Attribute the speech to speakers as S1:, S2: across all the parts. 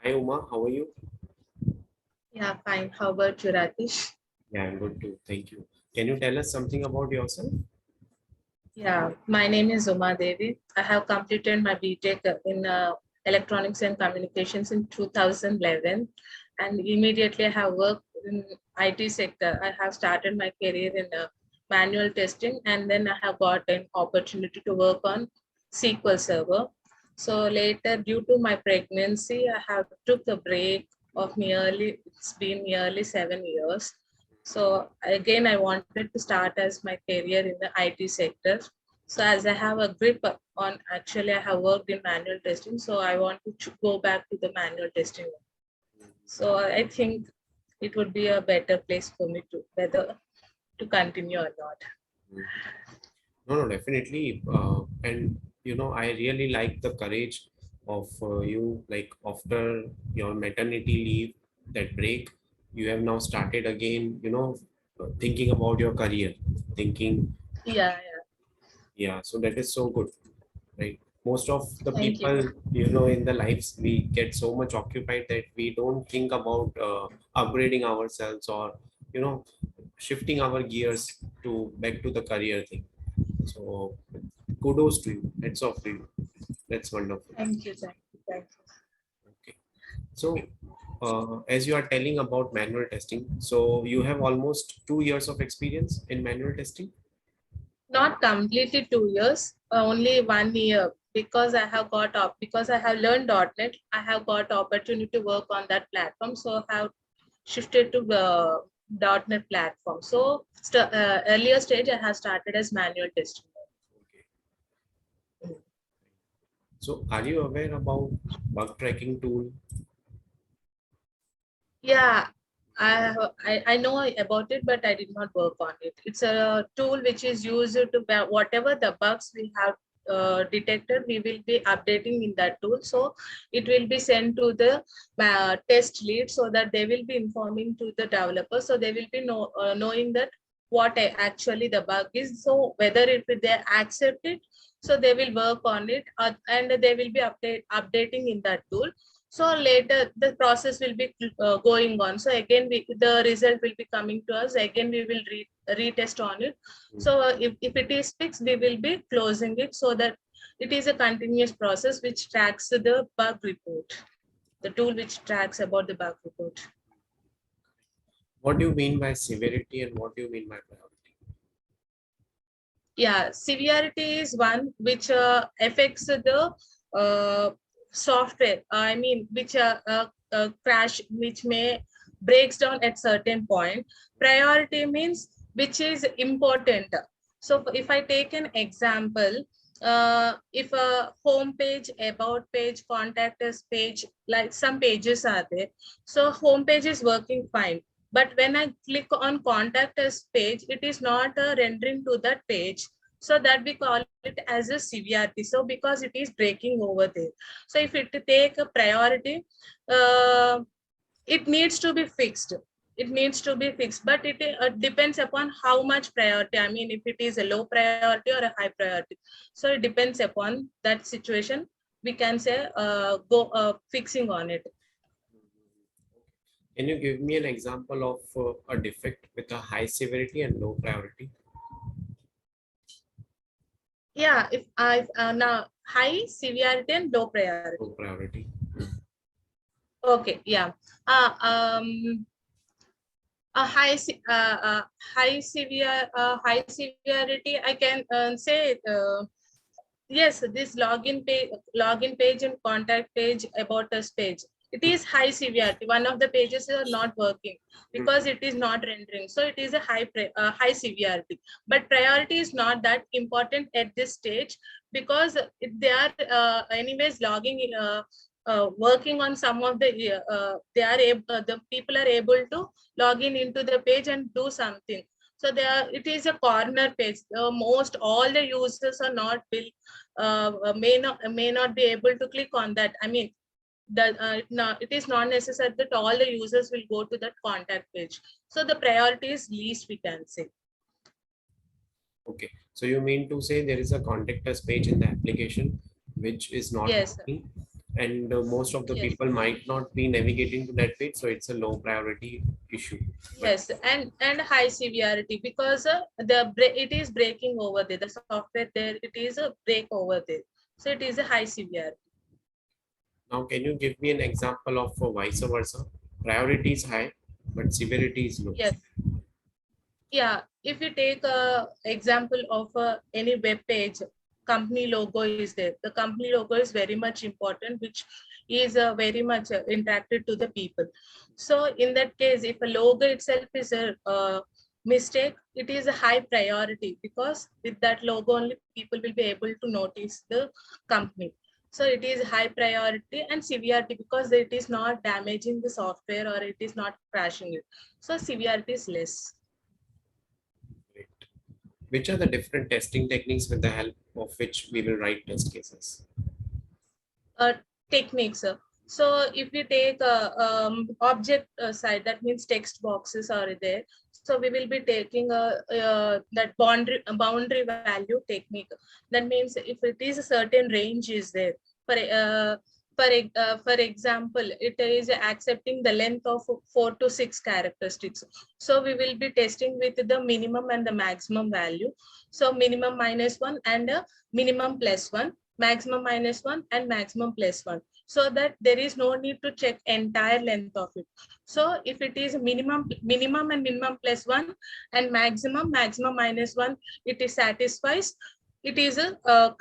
S1: Hi Uma, how are you?
S2: Yeah, fine. How about you, Rakesh?
S1: Yeah, I'm good too. Thank you. Can you tell us something about yourself?
S2: Yeah, my name is Uma Devi. I have completed my BTech in Electronics and Communications in 2011, and immediately I have worked in IT sector. I have started my career in manual testing, and then I have got an opportunity to work on SQL Server. So later, due to my pregnancy, I have took the break of it's been nearly 7 years. So again, I wanted to start as my career in the IT sector. So as I have a grip on, actually I have worked in manual testing, so I want to go back to the manual testing. So I think it would be a better place for me to whether to continue or not.
S1: Mm. No, definitely. And I really like the courage of you, like after your maternity leave, that break, you have now started again, thinking about your career, thinking,
S2: Yeah,
S1: yeah, so that is so good, right? Most of the
S2: thank you.
S1: people, in the lives, we get so much occupied that we don't think about upgrading ourselves or, you know, shifting our gears to back to the career thing. So kudos to you. Heads off to you. That's wonderful.
S2: Thank
S1: Okay. So as you are telling about manual testing, so you have almost 2 years of experience in manual testing.
S2: Not completely 2 years, only 1 year because because I have learned .NET. I have got opportunity to work on that platform, so I have shifted to the .NET platform. So earlier stage I have started as manual testing.
S1: Okay. So are you aware about bug tracking tool?
S2: Yeah, I know about it, but I did not work on it. It's a tool which is used to whatever the bugs we have detected, we will be updating in that tool. So it will be sent to the test lead so that they will be informing to the developer. So they will be knowing that what actually the bug is. So whether if they accept it, so they will work on it and they will be updating in that tool. So later the process will be going on. So again, the result will be coming to us. Again, we will retest on it. So if it is fixed, we will be closing it so that it is a continuous process which tracks the bug report. The tool which tracks about the bug report.
S1: What do you mean by severity and what do you mean by priority?
S2: Yeah, severity is one which affects the uh, software. I mean, which crash, which may breaks down at certain point. Priority means which is important. So if I take an example, if a home page, about page, contact us page, like some pages are there. So home page is working fine. But when I click on contact us page, it is not rendering to that page. So that we call it as a severity. So because it is breaking over there. So if it take a priority, uh, it needs to be fixed. It needs to be fixed, but it depends upon how much priority. I mean, if it is a low priority or a high priority. So it depends upon that situation. We can say go fixing on it.
S1: Can you give me an example of a defect with a high severity and low priority?
S2: Yeah, if I now high severity and low priority.
S1: Low priority.
S2: Okay, yeah. Uh, um, a high severity, I can say yes, this login page and contact page, about us page, it is high severity. One of the pages are not working because it is not rendering, so it is a high severity. But priority is not that important at this stage because they are anyways logging working on some of the the people are able to log in into the page and do something. So it is a corner page. Most all the users are not built, may not be able to click on that. I mean, that no, it is not necessary that all the users will go to that contact page. So the priority is least, we can say.
S1: Okay. So you mean to say there is a contact us page in the application which is not
S2: Yes.
S1: working and most of the
S2: Yes.
S1: people might not be navigating to that page, so it's a low priority issue. But
S2: Yes, and high severity because it is breaking over there. The software there, it is a break over there, so it is a high severity.
S1: now, can you give me an example of vice versa? Priority is high, but severity is low.
S2: Yes, yeah. If you take a example of any web page, company logo is there. The company logo is very much important, which is very much interacted to the people. So in that case, if a logo itself is a mistake, it is a high priority because with that logo only people will be able to notice the company. So it is high priority and severity because it is not damaging the software or it is not crashing it. So severity is less.
S1: Great. Which are the different testing techniques with the help of which we will write test cases?
S2: uh, techniques. So if we take a object side, that means text boxes are there. So we will be taking that boundary value technique. That means if it is a certain range is there. For for example, it is accepting the length of 4 to 6 characteristics. So we will be testing with the minimum and the maximum value. So minimum -1 and minimum +1, maximum -1 and maximum +1, so that there is no need to check entire length of it. So if it is minimum and minimum +1 and maximum -1, it is satisfies, it is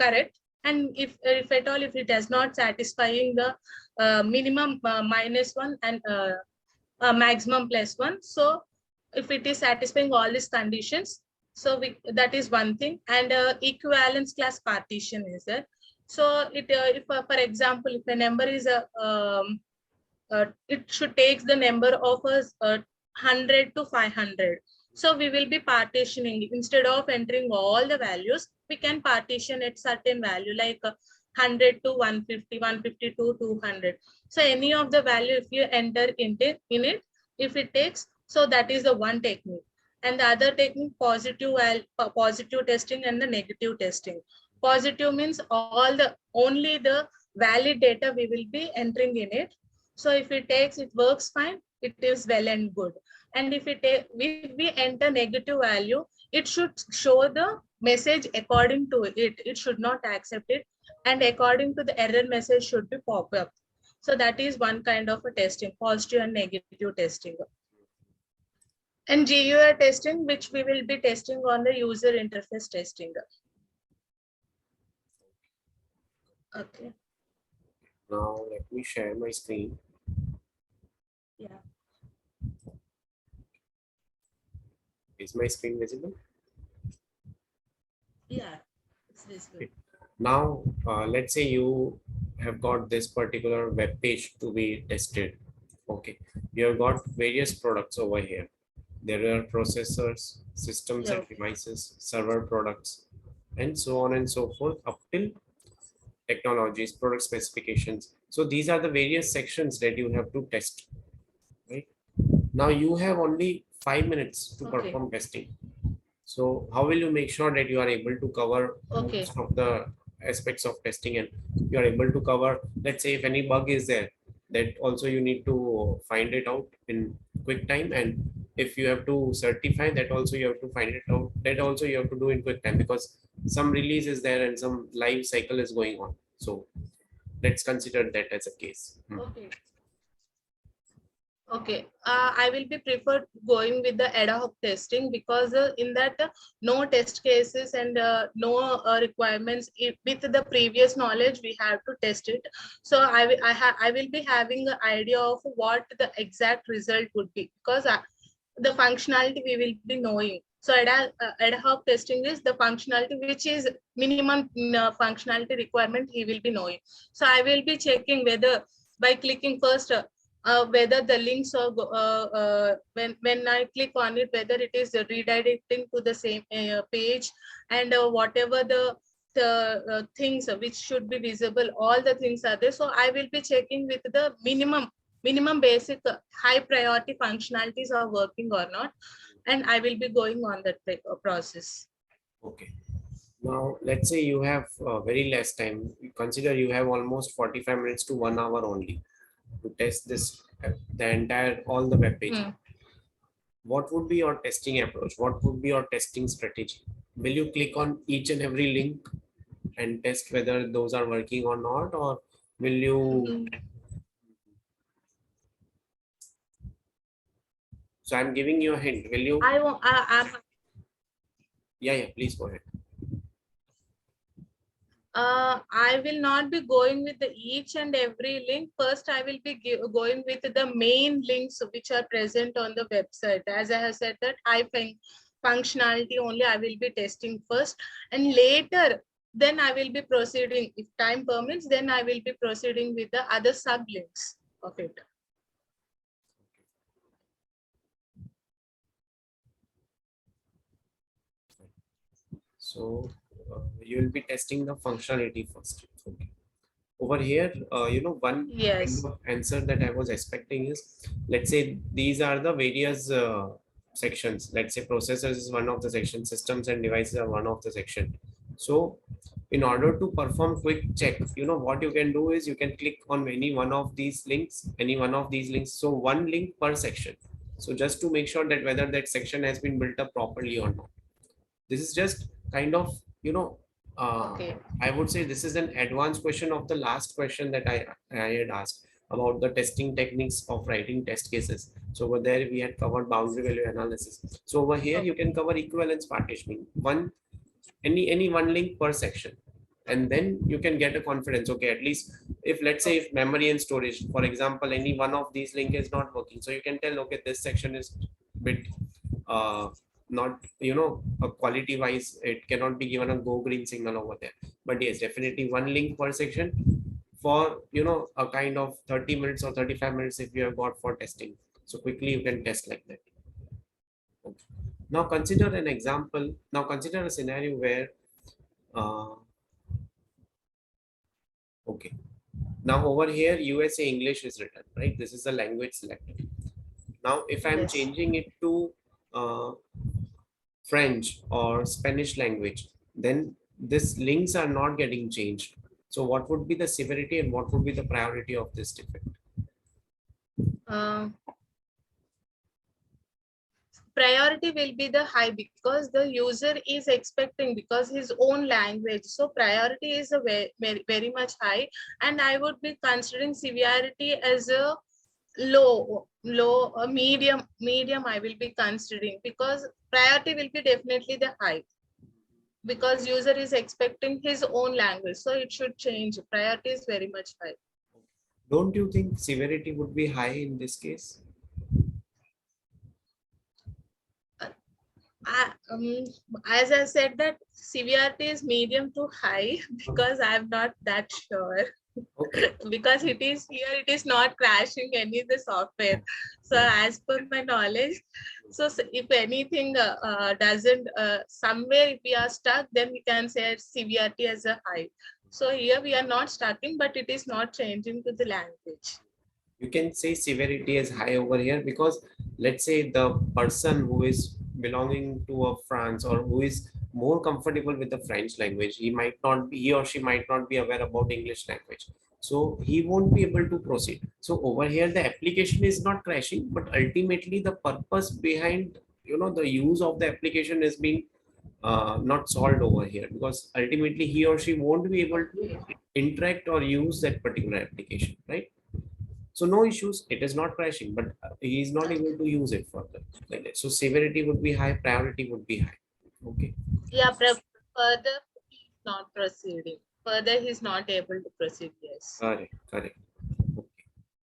S2: correct. And if at all if it does not satisfying the minimum -1 and maximum +1, so if it is satisfying all these conditions, so that is one thing. And equivalence class partition is there. So if for example, if a number is it should take the number of us 100 to 500. So we will be partitioning, instead of entering all the values, we can partition at certain value like 100 to 150, 150 to 200. So any of the value if you enter in it, if it takes, so that is the one technique. And the other technique, positive testing and the negative testing. Positive means only the valid data we will be entering in it. So if it takes, it works fine, it is well and good. And if we enter negative value, it should show the message according to it. It should not accept it. And according to the error message should be pop up. So that is one kind of a testing, positive and negative testing. And GUI testing, which we will be testing on the user interface testing. Okay.
S1: Now let me share my screen.
S2: Yeah.
S1: Is my screen visible?
S2: Yeah. It's visible.
S1: Now, let's say you have got this particular web page to be tested. Okay, you have got various products over here. There are processors, systems
S2: Yeah.
S1: and devices, server products, and so on and so forth up till technologies, product specifications. So these are the various sections that you have to test, right? Now you have only 5 minutes to
S2: Okay.
S1: perform testing. So how will you make sure that you are able to cover
S2: Okay.
S1: most of the aspects of testing and you are able to cover, let's say if any bug is there, that also you need to find it out in quick time. And if you have to certify that also you have to find it out, that also you have to do in quick time because some release is there and some life cycle is going on. So let's consider that as a case.
S2: Okay. Okay, I will be preferred going with the ad hoc testing because in that no test cases and no requirements. With the previous knowledge, we have to test it. So I will be having an idea of what the exact result would be because the functionality we will be knowing. So ad hoc testing is the functionality which is minimum functionality requirement he will be knowing. So I will be checking whether by clicking first. Whether the links are when I click on it, whether it is redirecting to the same page, and whatever the things which should be visible, all the things are there. So I will be checking with the minimum basic high priority functionalities are working or not, and I will be going on that process.
S1: Okay. Now, let's say you have very less time. Consider you have almost 45 minutes to 1 hour only to test this, the entire, all the web page.
S2: Hmm.
S1: What would be your testing approach? What would be your testing strategy? Will you click on each and every link and test whether those are working or not, or will you?
S2: Mhm.
S1: So I'm giving you a hint. Will you?
S2: I want.
S1: Yeah, yeah. Please go ahead.
S2: I will not be going with the each and every link. First, I will be going with the main links which are present on the website. As I have said that I think functionality only I will be testing first, and later then I will be proceeding. If time permits, then I will be proceeding with the other sub links of it.
S1: So you will be testing the functionality first. Okay. Over here, one kind
S2: Yes.
S1: of answer that I was expecting is, let's say these are the various sections. Let's say processors is one of the sections, systems and devices are one of the section. So in order to perform quick check, what you can do is you can click on any one of these links, any one of these links. So one link per section. So just to make sure that whether that section has been built up properly or not. This is just kind of, uh,
S2: Okay.
S1: I would say this is an advanced question of the last question that I had asked about the testing techniques of writing test cases. So over there we had covered boundary value analysis. So over here you can cover equivalence partitioning, one, any one link per section, and then you can get a confidence. Okay, at least if, let's say, if memory and storage, for example, any one of these link is not working, so you can tell, okay, this section is bit uh not, quality wise it cannot be given a go green signal over there. But yes, definitely one link per section for, a kind of 30 minutes or 35 minutes if you have got for testing, so quickly you can test like that. Okay. Now consider an example. Now consider a scenario where uh, okay, now over here USA English is written, right? This is the language selected. Now if I'm
S2: Yes.
S1: changing it to uh, French or Spanish language, then these links are not getting changed. So what would be the severity and what would be the priority of this defect?
S2: Uh, Priority will be the high because the user is expecting because his own language. So priority is a very, very much high, and I would be considering severity as a low, medium. I will be considering because priority will be definitely the high because user is expecting his own language, so it should change. Priority is very much high.
S1: Don't you think severity would be high in this case?
S2: As I said that severity is medium to high because I'm not that sure.
S1: Okay.
S2: Because it is here, it is not crashing any of the software. So
S1: Right.
S2: as per my knowledge, so if anything doesn't, somewhere if we are stuck, then we can say severity as a high. So here we are not starting, but it is not changing to the language.
S1: You can say severity is high over here because, let's say, the person who is belonging to a France or who is more comfortable with the French language, he or she might not be aware about English language, so he won't be able to proceed. So over here the application is not crashing, but ultimately the purpose behind, the use of the application is being not solved over here, because ultimately he or she won't be able to
S2: Okay.
S1: interact or use that particular application, right? So no issues, it is not crashing, but he is not able to use it further like that. So severity would be high, priority would be high. Okay,
S2: Yeah, further he's not proceeding. Further he's not able to proceed. Yes.
S1: correct, correct. Okay.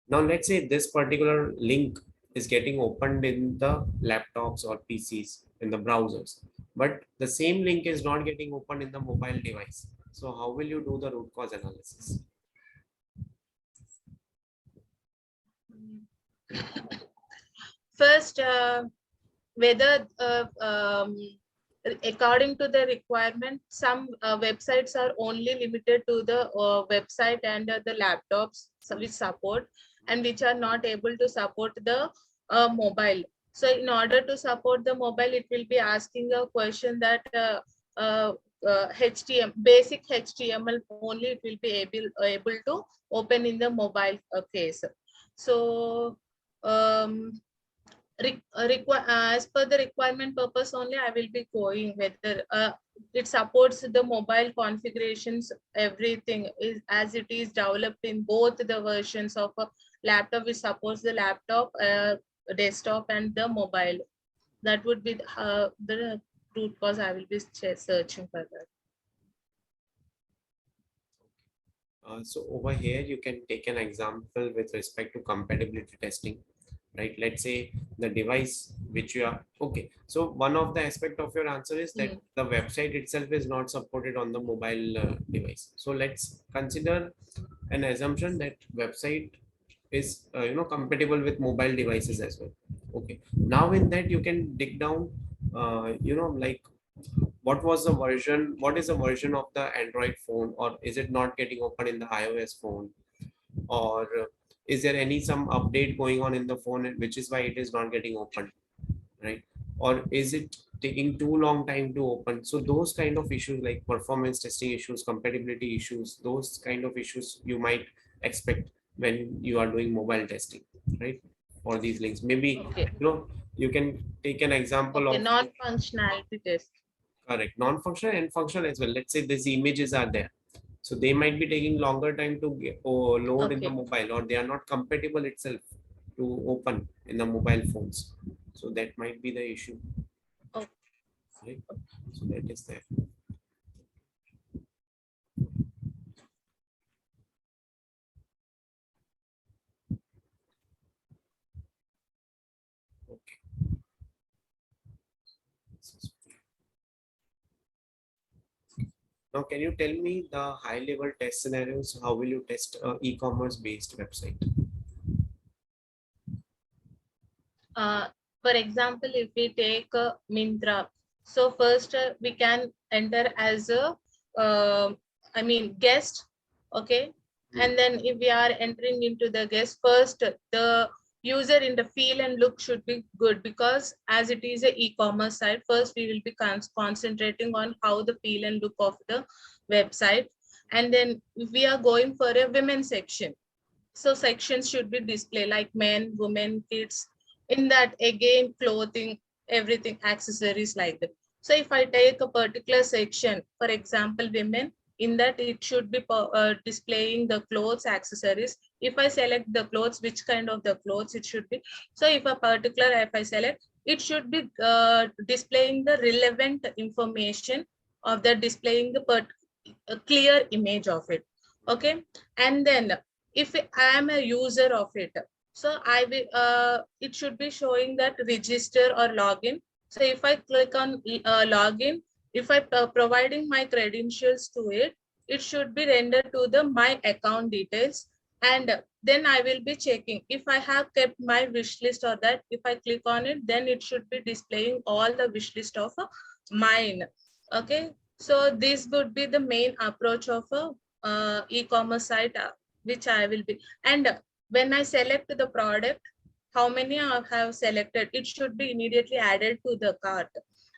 S1: Now let's say this particular link is getting opened in the laptops or PCs in the browsers, but the same link is not getting opened in the mobile device. So how will you do the root cause analysis?
S2: First, whether according to the requirement, some websites are only limited to the website and the laptops which support, and which are not able to support the mobile. So in order to support the mobile, it will be asking a question that HTML, basic HTML only it will be able to open in the mobile case. So as per the requirement purpose only I will be going whether it supports the mobile configurations, everything is as it is developed in both the versions of a laptop, which supports the laptop, desktop and the mobile. That would be the root cause I will be searching for that.
S1: So over here, you can take an example with respect to compatibility testing, right? Let's say the device which you are, okay. So one of the aspect of your answer is that the website itself is not supported on the mobile device. So let's consider an assumption that website is, compatible with mobile devices as well. Okay. Now in that you can dig down, like what is the version of the Android phone, or is it not getting open in the iOS phone, or is there any some update going on in the phone which is why it is not getting open, right? Or is it taking too long time to open? So those kind of issues like performance testing issues, compatibility issues, those kind of issues you might expect when you are doing mobile testing, right? For these links, maybe
S2: Okay.
S1: you can take an example
S2: Okay,
S1: of,
S2: non-functionality test.
S1: correct, non-functional and functional as well. Let's say these images are there, so they might be taking longer time to load in the
S2: Okay.
S1: mobile, or they are not compatible itself to open in the mobile phones. So that might be the issue,
S2: Oh,
S1: right? So that is there. Okay. Now, can you tell me the high level test scenarios? How will you test e-commerce based website?
S2: uh, for example, if we take Mintra, so first we can enter as a, guest, okay,
S1: Hmm.
S2: and then if we are entering into the guest, first the user in the feel and look should be good, because as it is a e-commerce site, first we will be concentrating on how the feel and look of the website, and then if we are going for a women section, so sections should be displayed like men, women, kids. In that, again, clothing, everything, accessories like that. So if I take a particular section, for example, women, in that it should be displaying the clothes, accessories. If I select the clothes, which kind of the clothes it should be. So if I select, it should be displaying the relevant information of the displaying the a clear image of it. Okay. And then if I am a user of it, so I will it should be showing that register or login. So if I click on login, if I providing my credentials to it, it should be rendered to the my account details, and then I will be checking if I have kept my wish list, or that if I click on it, then it should be displaying all the wish list of mine. Okay, so this would be the main approach of a e-commerce site, which I will be. And when I select the product, how many I have selected, it should be immediately added to the cart.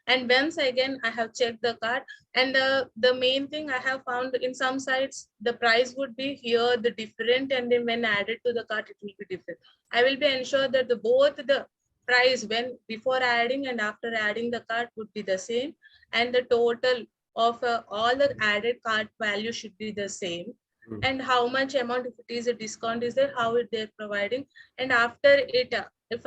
S2: And once again, I have checked the cart, and the main thing I have found in some sites, the price would be here, the different, and then when added to the cart, it will be different. I will be ensure that both the price when before adding and after adding the cart would be the same, and the total of all the added cart value should be the same,
S1: Hmm.
S2: and how much amount, if it is a discount is there, how it they're providing. And after it, if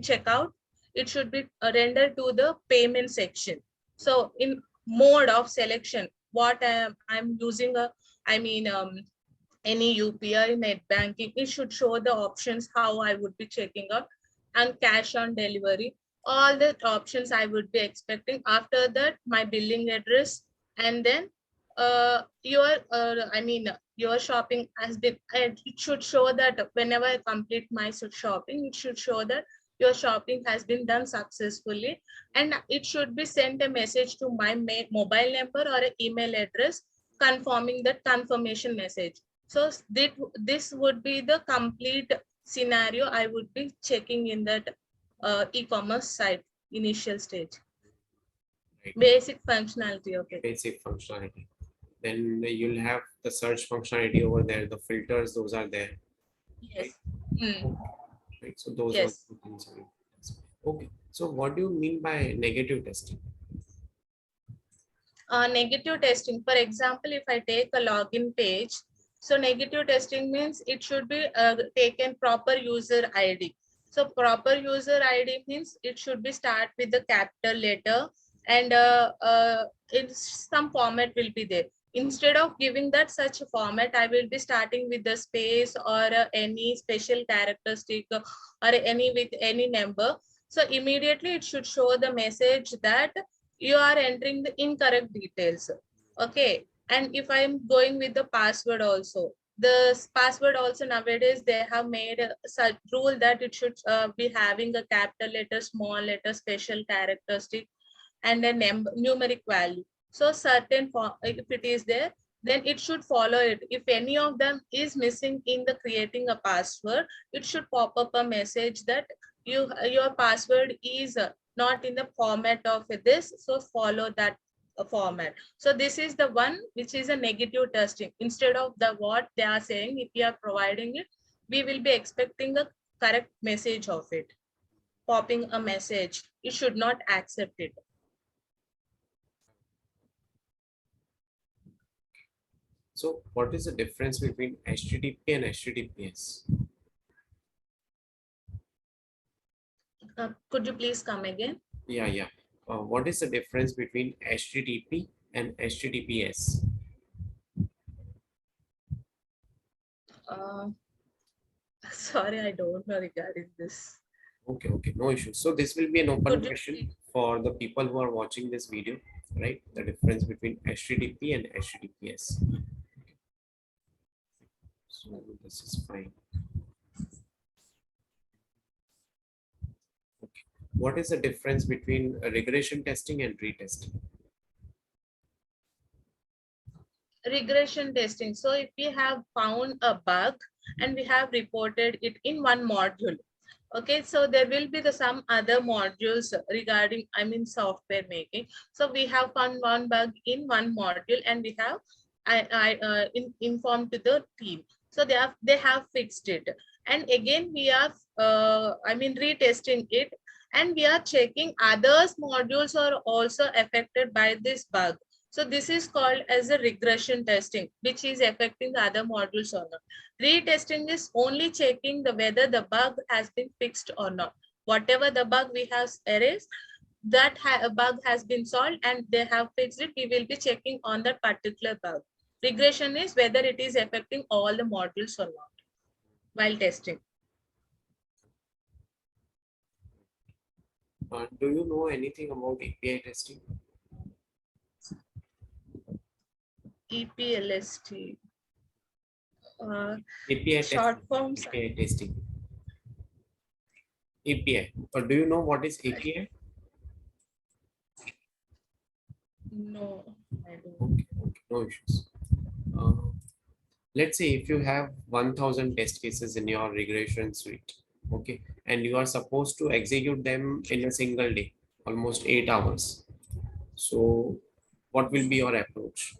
S2: check out, it should be rendered to the payment section. So in mode of selection, what I'm using a, I mean any UPI, net banking, it should show the options how I would be checking out, and cash on delivery. All the options I would be expecting. After that, my billing address, and then your shopping has been. It should show that whenever I complete my shopping, it should show that your shopping has been done successfully, and it should be sent a message to my mobile number or an email address confirming that confirmation message. So this would be the complete scenario I would be checking in that e-commerce site initial stage.
S1: right?
S2: Basic functionality. Okay.
S1: Basic functionality. Then you'll have the search functionality over there. The filters, those are there, right?
S2: Yes. Mm,
S1: Okay, right. So those are
S2: yes.
S1: the things. Okay. So what do you mean by negative testing?
S2: Negative testing. For example, if I take a login page, so negative testing means it should be taken proper user ID. So proper user ID means it should be start with the capital letter, and in some format will be there. Instead of giving that such a format, I will be starting with the space or any special characteristic or any with any number. So immediately it should show the message that you are entering the incorrect details. Okay. And if I'm going with the password also, the password also nowadays they have made a such rule that it should be having a capital letter, small letter, special characteristic, and a numeric value. So certain if it is there, then it should follow it. If any of them is missing in the creating a password, it should pop up a message that your password is not in the format of this, so follow that format. So this is the one which is a negative testing. Instead of the what they are saying, if you are providing it, we will be expecting a correct message of it, popping a message. You should not accept it.
S1: So what is the difference between HTTP and HTTPS?
S2: Could you please come again?
S1: Yeah, yeah. What is the difference between HTTP and HTTPS?
S2: uh, Sorry, I don't know regarding this.
S1: Okay, okay, no issues. So this will be an open
S2: Could you
S1: question for the people who are watching this video, right? The difference between HTTP and HTTPS. So this is fine. Okay. What is the difference between regression testing and retesting?
S2: regression testing? So if we have found a bug and we have reported it in one module, okay, so there will be the some other modules regarding, I mean, software making. So we have found one bug in one module and we have informed to the team. So they have fixed it, and again we are I mean retesting it, and we are checking others modules are also affected by this bug. So this is called as a regression testing, which is affecting the other modules or not. Retesting is only checking the whether the bug has been fixed or not. Whatever the bug we have erased, that bug has been solved and they have fixed it. We will be checking on that particular bug. Regression is whether it is affecting all the modules or not while testing.
S1: Do you know anything about API testing?
S2: EPLST.
S1: API
S2: Short
S1: testing.
S2: forms.
S1: API testing. API. Or do you know what is API?
S2: No, I don't.
S1: Okay, okay, no issues. Uh, let's say if you have 1000 test cases in your regression suite, okay, and you are supposed to execute them in a single day, almost 8 hours. So what will be your approach?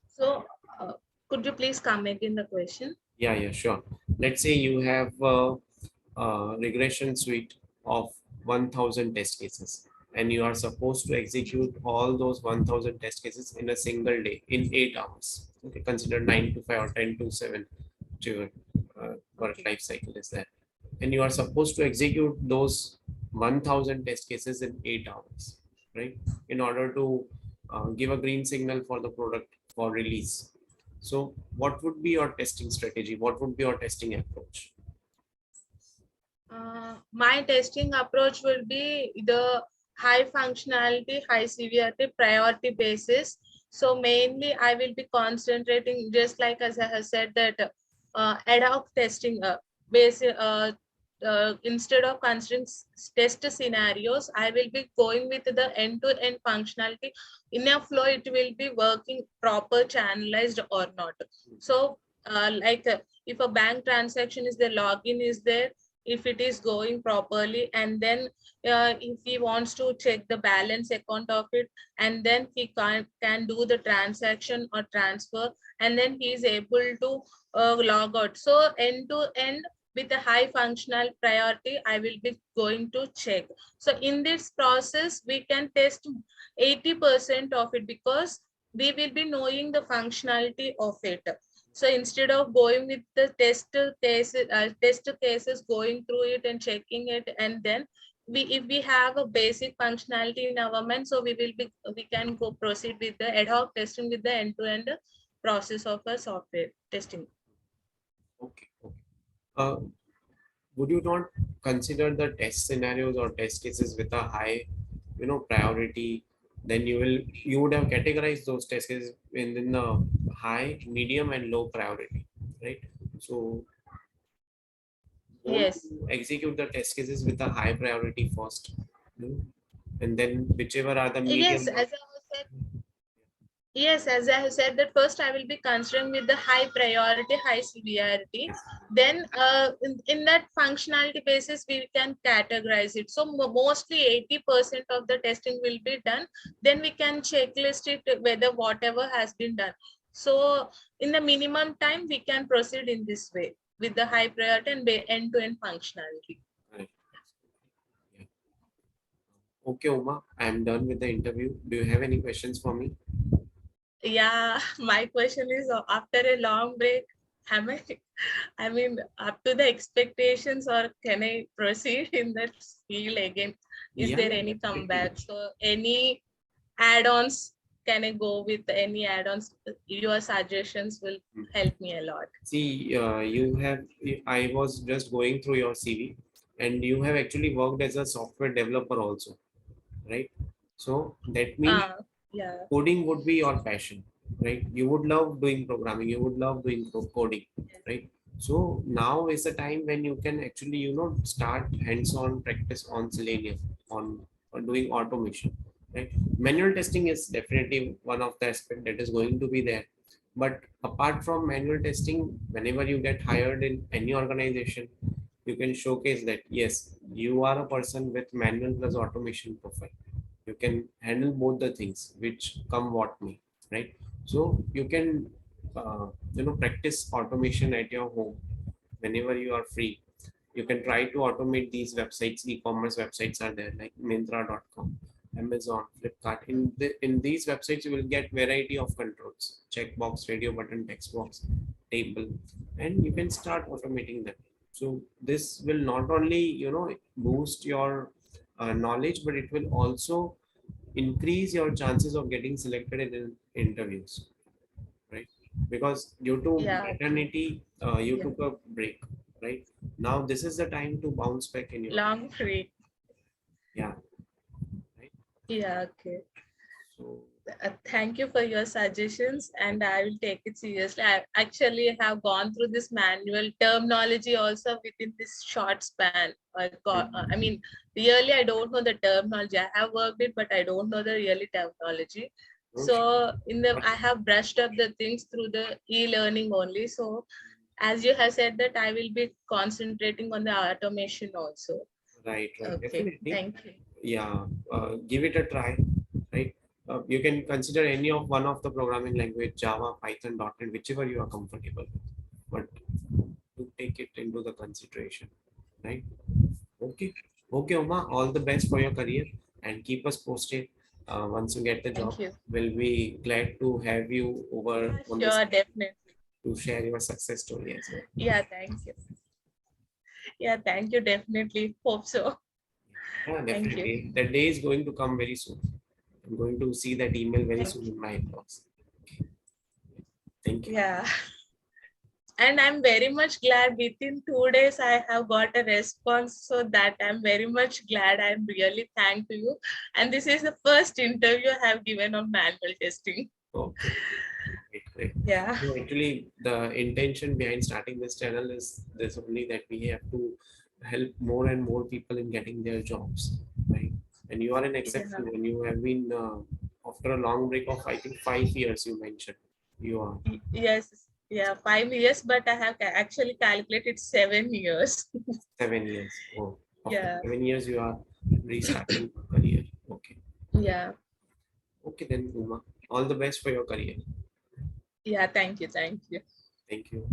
S2: So, could you please come again the question?
S1: Yeah, yeah, sure. Let's say you have a regression suite of 1000 test cases, and you are supposed to execute all those 1000 test cases in a single day in 8 hours. Okay, consider 9 to 5 or 10 to 7, whichever work
S2: Okay.
S1: life cycle is there. And you are supposed to execute those 1000 test cases in 8 hours, right? In order to give a green signal for the product for release. So what would be your testing strategy? What would be your testing approach?
S2: My testing approach will be the high functionality, high severity, priority basis. So mainly I will be concentrating, just like as I have said, that ad hoc testing instead of considering test scenarios, I will be going with the end-to-end functionality. In a flow, it will be working proper, channelized or not. So if a bank transaction is there, login is there, if it is going properly, and then if he wants to check the balance account of it, and then he can do the transaction or transfer, and then he is able to log out. So end to end, with a high functional priority, I will be going to check. So in this process, we can test 80% of it, because we will be knowing the functionality of it. So instead of going with the test cases, going through it and checking it, and then if we have a basic functionality in our mind, so we can go proceed with the ad hoc testing, with the end-to-end process of a software testing.
S1: Okay. Okay. Uh, would you not consider the test scenarios or test cases with a high, priority? Then you would have categorized those test cases in the high, medium, and low priority, right? So won't
S2: Yes.
S1: you execute the test cases with a high priority first, and then whichever are the
S2: Yes,
S1: medium or
S2: as I have said, yes, as I have said, that first I will be considering with the high priority, high severity.
S1: yes,
S2: Then in that functionality basis, we can categorize it. So mostly 80% of the testing will be done. Then we can checklist it whether whatever has been done. So in the minimum time, we can proceed in this way with the high priority and end-to-end functionality.
S1: correct. Yeah. Okay, Uma, I'm done with the interview. Do you have any questions for me?
S2: Yeah, my question is, after a long break, am I mean, up to the expectations, or can I proceed in that field again? Is
S1: Yeah,
S2: there
S1: yeah,
S2: any
S1: definitely.
S2: comeback? So any add-ons? Can I go with any add-ons? Your suggestions will help me a lot.
S1: See, I was just going through your CV, and you have actually worked as a software developer also, right? So that means
S2: Uh, yeah.
S1: coding would be your passion, right? You would love doing programming, you would love doing coding,
S2: Yes.
S1: right? So now is the time when you can actually, start hands-on practice on Selenium, on doing automation, right? Manual testing is definitely one of the aspect that is going to be there. But apart from manual testing, whenever you get hired in any organization, you can showcase that yes, you are a person with manual plus automation profile. You can handle both the things which come what may, right? So you can practice automation at your home whenever you are free. You can try to automate these websites. E-commerce websites are there like Myntra.com, Amazon, Flipkart. In these websites, you will get variety of controls: checkbox, radio button, text box, table, and you can start automating them. So this will not only boost your knowledge, but it will also increase your chances of getting selected in interviews, right? Because due to
S2: Yeah. Okay.
S1: maternity, you
S2: Yeah.
S1: took a break, right? Now this is the time to bounce back in your career.
S2: Long free.
S1: Yeah, right.
S2: Yeah. Okay.
S1: So
S2: Thank you for your suggestions, and I will take it seriously. I actually have gone through this manual terminology also within this short span. I mean, really, I don't know the terminology. I have worked it, but I don't know the really terminology.
S1: no, sure.
S2: So
S1: But
S2: I have brushed up the things through the e-learning only. So as you have said that, I will be concentrating on the automation also.
S1: right, right,
S2: Okay,
S1: definitely.
S2: thank you.
S1: Yeah, give it a try, right? You can consider any of one of the programming language, Java, Python, .NET, whichever you are comfortable with, but to take it into the consideration, right? Okay. Okay, Uma, all the best for your career and keep us posted. Once you get the job,
S2: Thank you.
S1: we'll be glad to have you over
S2: Yeah,
S1: on this
S2: sure, definitely.
S1: to share your success story as well.
S2: Yeah, thank you. Yeah, thank you. Definitely hope so.
S1: Yeah,
S2: Thank you.
S1: definitely. That day is going to come very soon. I'm going to see that email very
S2: Thank
S1: soon
S2: you.
S1: in my inbox. Thank you.
S2: Yeah. And I'm very much glad within 2 days I have got a response. So that I'm very much glad. I'm really thankful to you. And this is the first interview I have given on manual testing.
S1: Okay. Great, great.
S2: Yeah.
S1: No, actually, the intention behind starting this channel is this only, that we have to help more and more people in getting their jobs, right? And you are an
S2: Yeah.
S1: exception when you have been, after a long break of, I think, 5 years, you mentioned. You are.
S2: Yes. Yeah, 5 years, but I have actually calculated 7 years.
S1: 7 years. Oh, after
S2: Yeah,
S1: 7 years, you are restarting your career. Okay.
S2: yeah,
S1: Okay, then, Uma. All the best for your career.
S2: yeah. Thank you, thank you.
S1: Thank you.